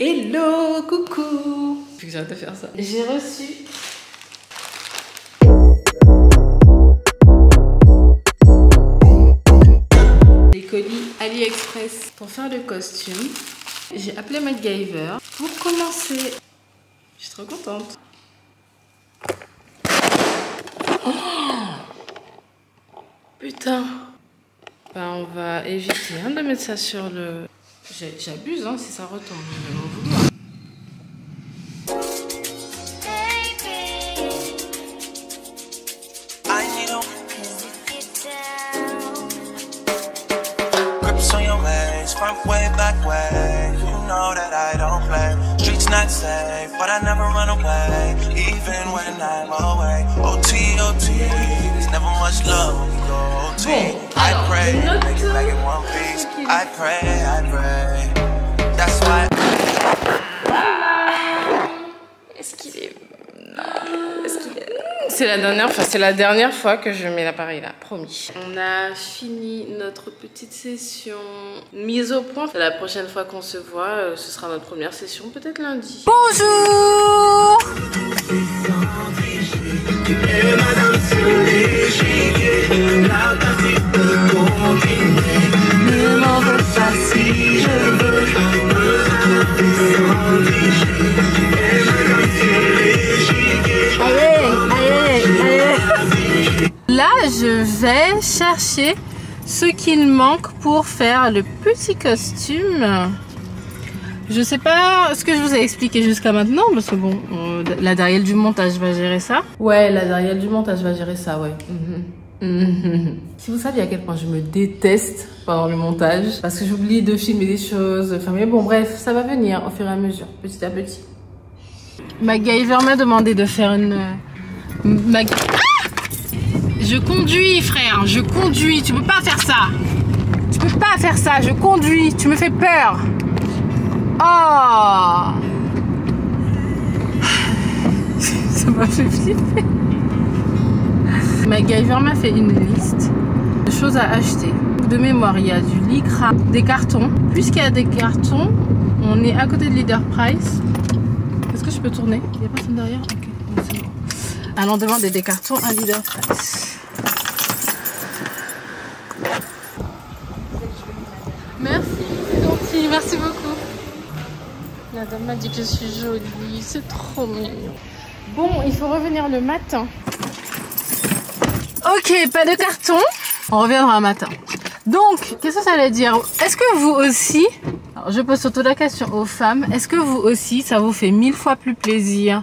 Hello, coucou. Faut que j'arrête de faire ça. J'ai reçu des colis AliExpress pour faire le costume. J'ai appelé MacGyver pour commencer. Je suis trop contente. Oh putain. Ben, on va éviter de mettre ça sur le... J'abuse hein, si ça retombe. Je vais m'en vouloir. Front way, back way, you know that I don't play. Streets not safe, but I never run away, even when I'm away. OT, OT, there's never much love when we go OT. I pray, make it back in one piece. I pray, that's why. Est-ce qu'il est... C'est la dernière fois que je mets l'appareil là, promis. On a fini notre petite session mise au point. La prochaine fois qu'on se voit, ce sera notre première session, peut-être lundi. Bonjour. Ne m'en veux pas si je veux. Là, je vais chercher ce qu'il manque pour faire le petit costume. Je sais pas ce que je vous ai expliqué jusqu'à maintenant, parce que bon, la Dariel du montage va gérer ça. Ouais, la Dariel du montage va gérer ça, ouais. Si vous saviez à quel point je me déteste pendant le montage, parce que j'oublie de filmer des choses, enfin mais bon bref, ça va venir au fur et à mesure, petit à petit. MacGyver m'a demandé de faire une... Je conduis frère, je conduis, tu peux pas faire ça. Tu peux pas faire ça, je conduis, tu me fais peur. Oh. Ça m'a fait flipper. MacGyver m'a fait une liste de choses à acheter. De mémoire, il y a du lycra, des cartons. Puisqu'il y a des cartons, on est à côté de Leader Price. Est-ce que je peux tourner? Il n'y a personne derrière? Ok, c'est bon. Allons demander des cartons à Leader Price. Merci, c'est gentil, merci beaucoup. La dame m'a dit que je suis jolie, c'est trop mignon. Bon, il faut revenir le matin. Ok, pas de carton. On reviendra un matin. Donc, qu'est-ce que ça veut dire? Est-ce que vous aussi, alors je pose surtout la question aux femmes, est-ce que vous aussi, ça vous fait 1000 fois plus plaisir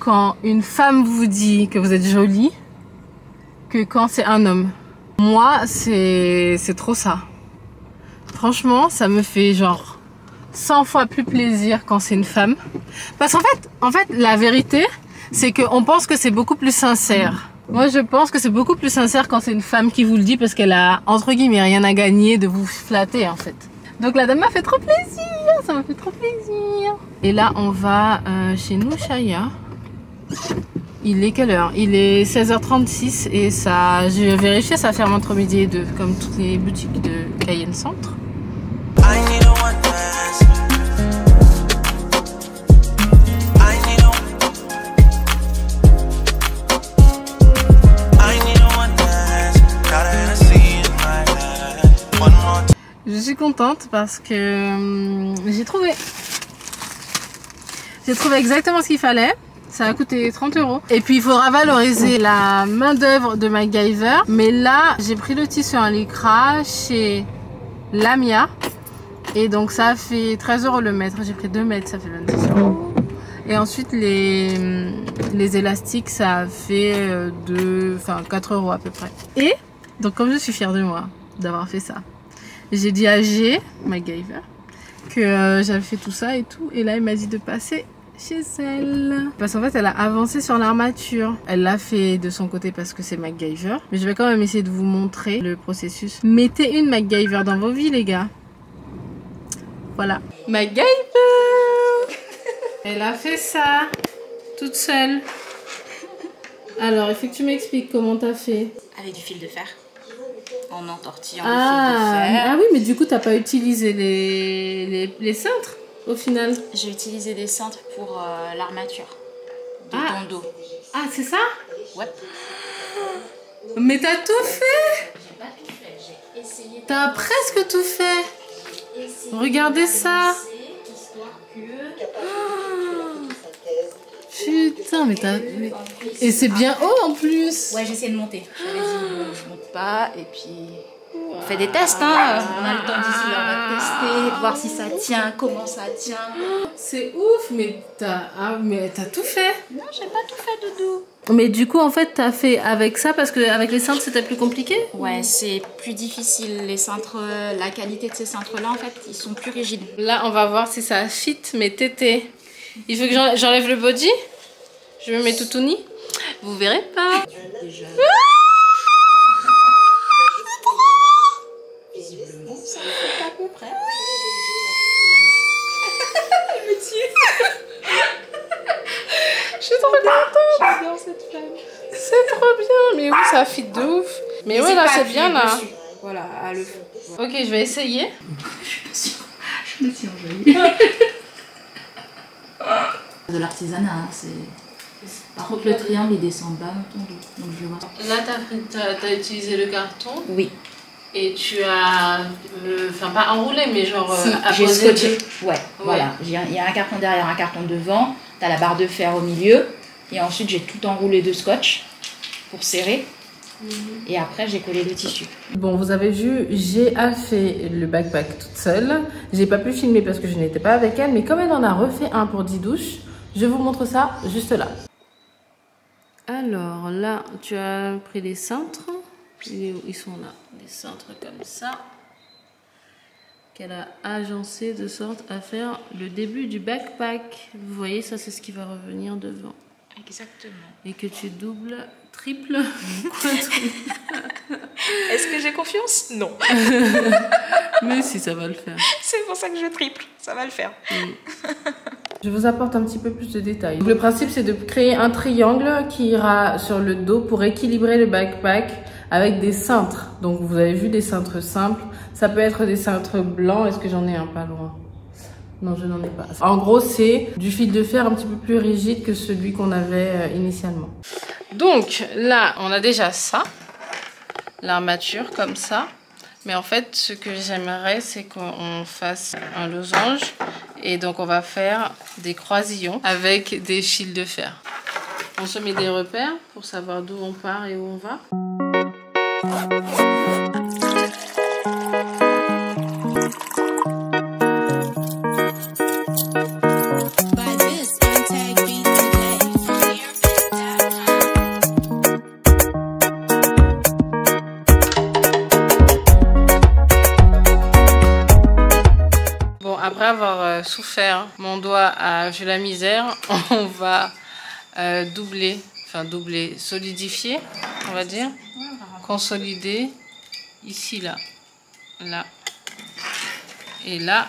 quand une femme vous dit que vous êtes jolie que quand c'est un homme? Moi, c'est trop ça. Franchement, ça me fait genre 100 fois plus plaisir quand c'est une femme. Parce qu'en fait, la vérité, c'est qu'on pense que c'est beaucoup plus sincère. Moi, je pense que c'est beaucoup plus sincère quand c'est une femme qui vous le dit parce qu'elle a, entre guillemets, rien à gagner de vous flatter, en fait. Donc, la dame m'a fait trop plaisir. Ça m'a fait trop plaisir. Et là, on va chez Nouchaya. Il est quelle heure? Il est 16h36 et ça, je vais vérifier, ça ferme entre midi et 2, comme toutes les boutiques de Cayenne Centre. Je suis contente parce que j'ai trouvé exactement ce qu'il fallait. Ça a coûté 30 €. Et puis il faudra valoriser la main d'œuvre de MacGyver. Mais là, j'ai pris le tissu en lycra chez Lamia. Et donc ça fait 13 € le mètre. J'ai pris 2 mètres, ça fait 26 €. Et ensuite les élastiques, ça fait 4 € à peu près. Et donc comme je suis fière de moi d'avoir fait ça, j'ai dit à G, MacGyver, que j'avais fait tout ça et tout. Et là, il m'a dit de passer chez elle. Parce qu'en fait, elle a avancé sur l'armature. Elle l'a fait de son côté parce que c'est MacGyver. Mais je vais quand même essayer de vous montrer le processus. Mettez une MacGyver dans vos vies, les gars. Voilà. MacGyver. Elle a fait ça toute seule. Alors, il faut que tu m'expliques comment t'as fait. Avec du fil de fer. En entortillant le fil de fer. Ah oui, mais du coup, t'as pas utilisé les cintres? au final? J'ai utilisé des cintres pour l'armature de ton dos. Ah, c'est ça? Ouais. Mais t'as tout fait? J'ai pas tout fait, j'ai essayé. T'as presque tout fait. Regardez ça. Histoire que... Putain, mais t'as... Et c'est bien haut en plus. Ouais, j'essaie de monter. J'avais dit, bon, je monte pas. Et puis, on fait des tests, hein. On a le temps d'ici là, on va tester, voir si ça tient, comment ça tient. C'est ouf, mais t'as tout fait. Non, j'ai pas tout fait, Doudou. Mais du coup, en fait, t'as fait avec ça parce qu'avec les cintres, c'était plus compliqué? Ouais, c'est plus difficile. Les cintres, la qualité de ces cintres-là, en fait, ils sont plus rigides. Là, on va voir si ça fit mes tétés. Il faut que j'enlève le body. Je me mets tout nu. Vous verrez pas. Déjà. Visiblement, ça fait à peu près. Je suis trop contente. J'adore cette femme. C'est trop bien. Mais oui, ça fit de ouf. Mais ouais, là, c'est bien là. Dessus. Voilà, à le fond. Ok, je vais essayer. Je me suis enjaillée. De l'artisanat, hein, c'est... Par contre, le triangle, il descend bas dans ton dos. Donc, je vais voir. Là, t'as utilisé le carton Oui. et tu as... Enfin, pas enroulé, mais genre... Si, j'ai apposé scotché. Ouais, voilà. Il y a un carton derrière, un carton devant. T'as la barre de fer au milieu. Et ensuite, j'ai tout enroulé de scotch pour serrer. Et après, j'ai collé le tissu. Bon, vous avez vu, j'ai fait le backpack toute seule. J'ai pas pu filmer parce que je n'étais pas avec elle, mais comme elle en a refait un pour 10 douches, je vous montre ça juste là. Alors là, tu as pris les cintres. Ils sont là, des cintres comme ça, qu'elle a agencé de sorte à faire le début du backpack. Vous voyez, ça c'est ce qui va revenir devant. Exactement. Et que tu doubles, triples, quadruples. Est-ce que j'ai confiance? Non. Mais si, ça va le faire. C'est pour ça que je triple. Ça va le faire. Je vous apporte un petit peu plus de détails. Donc, le principe, c'est de créer un triangle qui ira sur le dos pour équilibrer le backpack avec des cintres. Donc, vous avez vu des cintres simples. Ça peut être des cintres blancs. Est-ce que j'en ai un pas loin? Non, je n'en ai pas. En gros, c'est du fil de fer un petit peu plus rigide que celui qu'on avait initialement. Donc, là, on a déjà ça. L'armature, comme ça. Mais en fait, ce que j'aimerais, c'est qu'on fasse un losange. Et donc, on va faire des croisillons avec des fils de fer. On se met des repères pour savoir d'où on part et où on va. Après avoir souffert, mon doigt a vu la misère, on va doubler, solidifier, on va dire, consolider, ici, là, là, et là.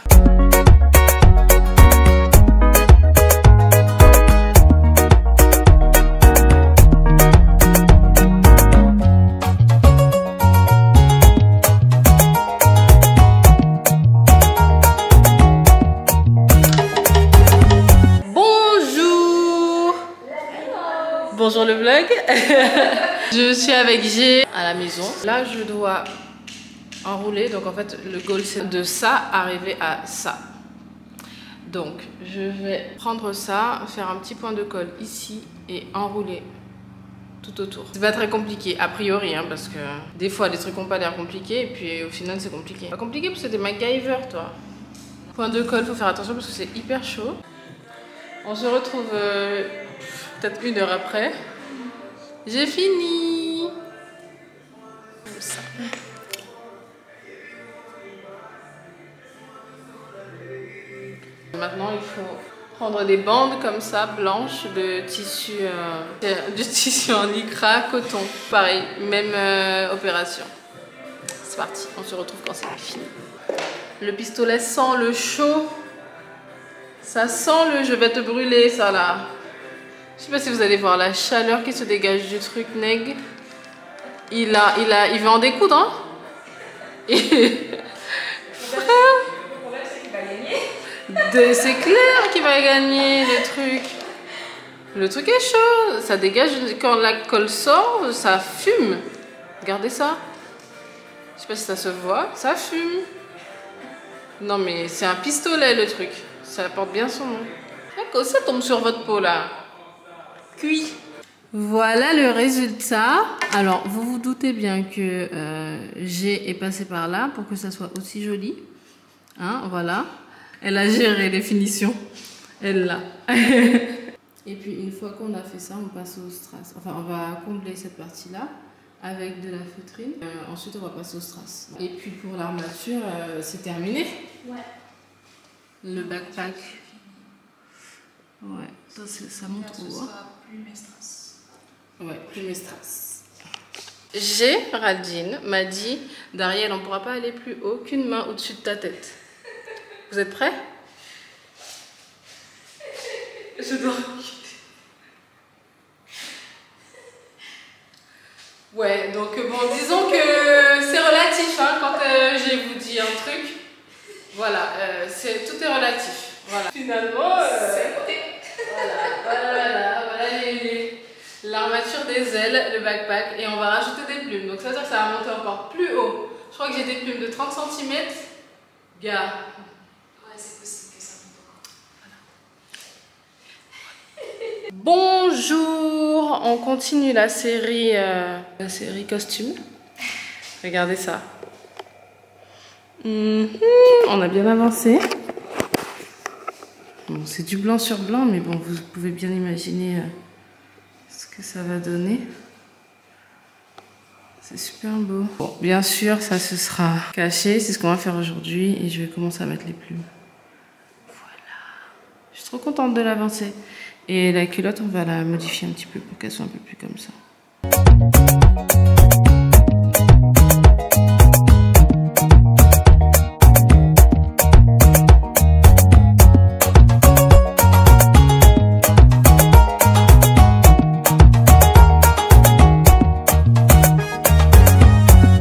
Bonjour le vlog. Je suis avec G à la maison. Là, je dois enrouler. Donc, en fait, le goal, c'est de ça arriver à ça. Donc, je vais prendre ça, faire un petit point de colle ici et enrouler tout autour. C'est pas très compliqué, a priori, hein, parce que des fois, les trucs n'ont pas l'air compliqués et puis au final, c'est compliqué. Pas compliqué parce que t'es MacGyver, toi. Point de colle, faut faire attention parce que c'est hyper chaud. On se retrouve... peut-être 1 heure après. J'ai fini. Comme ça. Maintenant, il faut prendre des bandes comme ça, blanches, de tissu, du tissu en lycra, coton. Pareil, même opération. C'est parti, on se retrouve quand c'est fini. Le pistolet sent le chaud. Ça sent le je vais te brûler, ça là. Je sais pas si vous allez voir la chaleur qui se dégage du truc, neg. Il va en découdre, hein. C'est clair qu'il va gagner le truc. Le truc est chaud. Ça dégage. Quand la colle sort, ça fume. Regardez ça. Je sais pas si ça se voit. Ça fume. Non mais c'est un pistolet le truc. Ça porte bien son nom. Ça tombe sur votre peau là. Cuit. Voilà le résultat. Alors vous vous doutez bien que G est passé par là pour que ça soit aussi joli. Hein, voilà. Elle a géré les finitions. Elle l'a. Et puis une fois qu'on a fait ça, on passe au strass. Enfin, on va combler cette partie-là avec de la feutrine. Ensuite, on va passer au strass. Et puis pour l'armature, c'est terminé. Ouais. Le backpack. Ouais, ça monte haut. Plume et strass. Ouais, plume et strass. Géraldine m'a dit, Dariel, on ne pourra pas aller plus haut qu'une main au-dessus de ta tête. Vous êtes prêts? Je dois. Ouais, donc bon, disons que c'est relatif hein, quand je vous dis un truc. Voilà, tout est relatif. Voilà. Finalement, voilà l'armature des ailes, le backpack, et on va rajouter des plumes. Donc ça veut dire que ça va monter encore plus haut. Je crois que j'ai des plumes de 30 cm. Gars. Ouais, c'est possible que ça monte encore. Bonjour, on continue la série costume. Regardez ça. On a bien avancé. Bon, c'est du blanc sur blanc, mais bon, vous pouvez bien imaginer ce que ça va donner. C'est super beau. Bon, bien sûr, ça se sera caché. C'est ce qu'on va faire aujourd'hui et je vais commencer à mettre les plumes. Voilà. Je suis trop contente de l'avancer. Et la culotte, on va la modifier un petit peu pour qu'elle soit un peu plus comme ça.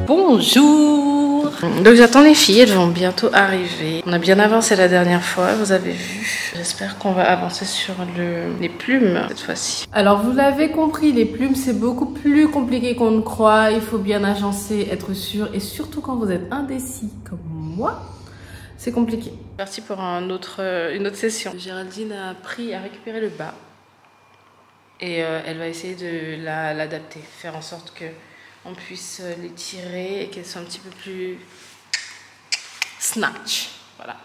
Bonjour! Donc j'attends les filles, elles vont bientôt arriver. On a bien avancé la dernière fois, vous avez vu. J'espère qu'on va avancer sur les plumes cette fois-ci. Alors vous l'avez compris, les plumes c'est beaucoup plus compliqué qu'on ne croit. Il faut bien agencer, être sûr, et surtout quand vous êtes indécis comme moi, c'est compliqué. Parti pour une autre session. Géraldine a récupéré le bas et elle va essayer de l'adapter, faire en sorte que on puisse les tirer et qu'elles soient un petit peu plus snatch. Voilà.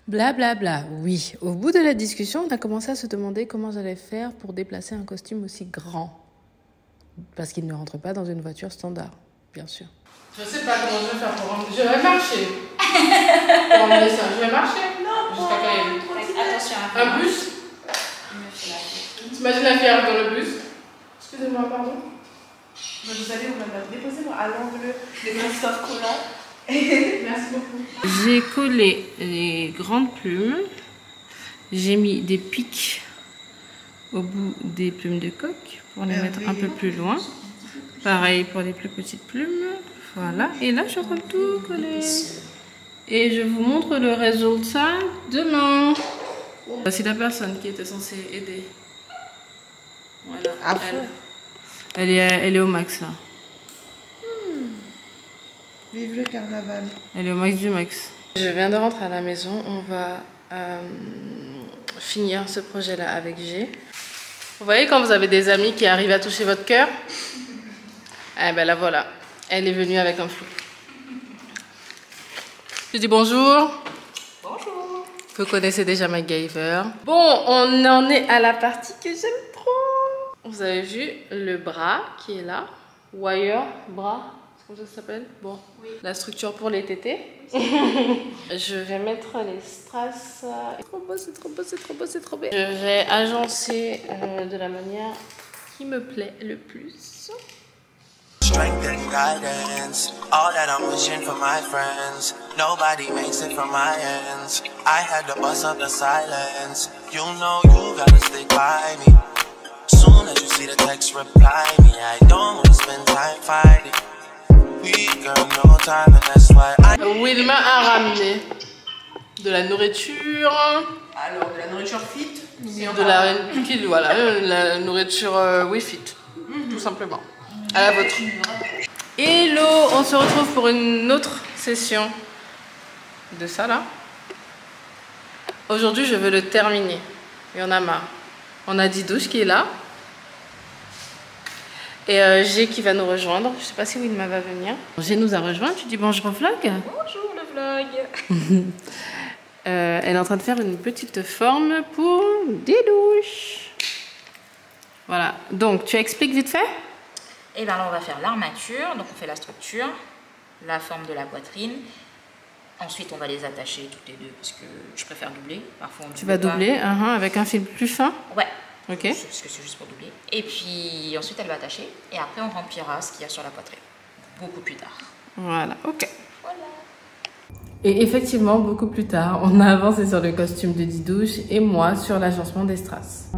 Blablabla. Bla bla. Oui, au bout de la discussion, on a commencé à se demander comment j'allais faire pour déplacer un costume aussi grand. Parce qu'il ne rentre pas dans une voiture standard, bien sûr. Je sais pas comment je vais faire pour emmener. Je vais marcher. Pour emmener ça, je vais marcher. Jusqu'à Attention à un bus. T'imagines la fille arrive dans le bus. Excusez-moi, pardon. Vous allez, on va la déposer à l'angle de Christophe Collant. Merci beaucoup. J'ai collé les grandes plumes. J'ai mis des pics au bout des plumes de coq pour les mettre un peu plus loin. Pareil pour les plus petites plumes. Voilà. Et là, je suis en train de tout coller. Et je vous montre le résultat demain. Voici la personne qui était censée aider. Voilà. Elle est au max là. Vive le carnaval. Elle est au max du max. Je viens de rentrer à la maison. On va finir ce projet là avec G. Vous voyez quand vous avez des amis qui arrivent à toucher votre cœur? Eh ben la voilà. Elle est venue avec un flou. Je dis bonjour. Bonjour. Vous connaissez déjà MacGyver. Bon, on en est à la partie que j'aime trop. Vous avez vu le bras qui est là. Wire, bras, c'est comme ça que ça s'appelle? Bon, oui. La structure pour les tétés. Je vais mettre les strass. C'est trop beau, c'est trop beau, c'est trop beau, c'est trop beau. Je vais agencer de la manière qui me plaît le plus. Strength and guidance, all that I'm wishing for my friends. Nobody makes it from my ends. I had to bust up the silence. You know you gotta stick by me. Soon as you see the text, reply me. I don't wanna spend time fighting. We got no time and that's why I... Wilma a ramené de la nourriture. Alors, de la nourriture fit. De la nourriture fit, tout simplement. À la vôtre. Hello, on se retrouve pour une autre session de ça là. Aujourd'hui, je veux le terminer. Il y en a marre. On a Didouche qui est là. Et G qui va nous rejoindre. Je sais pas si Wilma va venir. G nous a rejoint. Tu dis bonjour au vlog. Bonjour le vlog. Elle est en train de faire une petite forme pour Didouche. Voilà. Donc, tu expliques vite fait? Et bien là, on va faire l'armature. Donc, on fait la structure, la forme de la poitrine. Ensuite, on va les attacher toutes les deux parce que je préfère doubler. Parfois, on tu vas doubler avec un fil plus fin? Ouais. Ok. Parce que c'est juste pour doubler. Et puis, ensuite, elle va attacher. Et après, on remplira ce qu'il y a sur la poitrine. Beaucoup plus tard. Voilà. Ok. Voilà. Et effectivement, beaucoup plus tard, on a avancé sur le costume de Didouche et moi sur l'agencement des strass.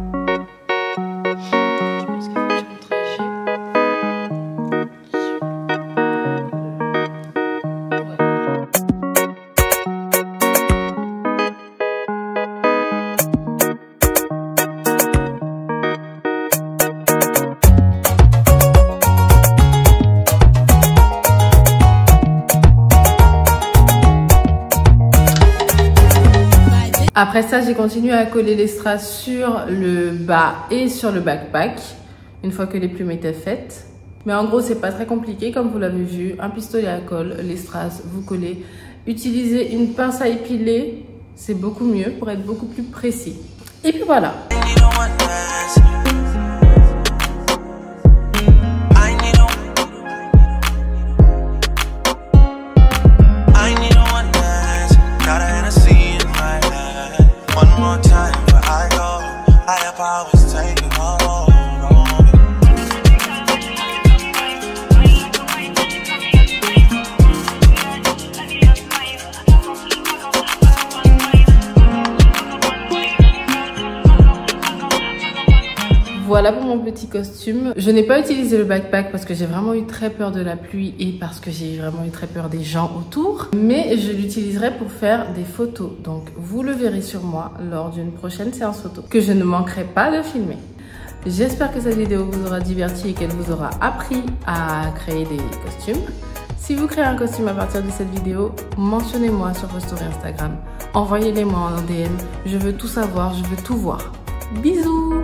Après ça, j'ai continué à coller les strass sur le bas et sur le backpack, une fois que les plumes étaient faites. Mais en gros, c'est pas très compliqué, comme vous l'avez vu. Un pistolet à colle, les strass, vous collez. Utilisez une pince à épiler, c'est beaucoup mieux pour être beaucoup plus précis. Et puis voilà. Voilà pour mon petit costume. Je n'ai pas utilisé le backpack parce que j'ai vraiment eu très peur de la pluie et parce que j'ai vraiment eu très peur des gens autour. Mais je l'utiliserai pour faire des photos. Donc vous le verrez sur moi lors d'une prochaine séance photo que je ne manquerai pas de filmer. J'espère que cette vidéo vous aura diverti et qu'elle vous aura appris à créer des costumes. Si vous créez un costume à partir de cette vidéo, mentionnez-moi sur vos stories Instagram. Envoyez-les-moi en DM. Je veux tout savoir, je veux tout voir. Bisous!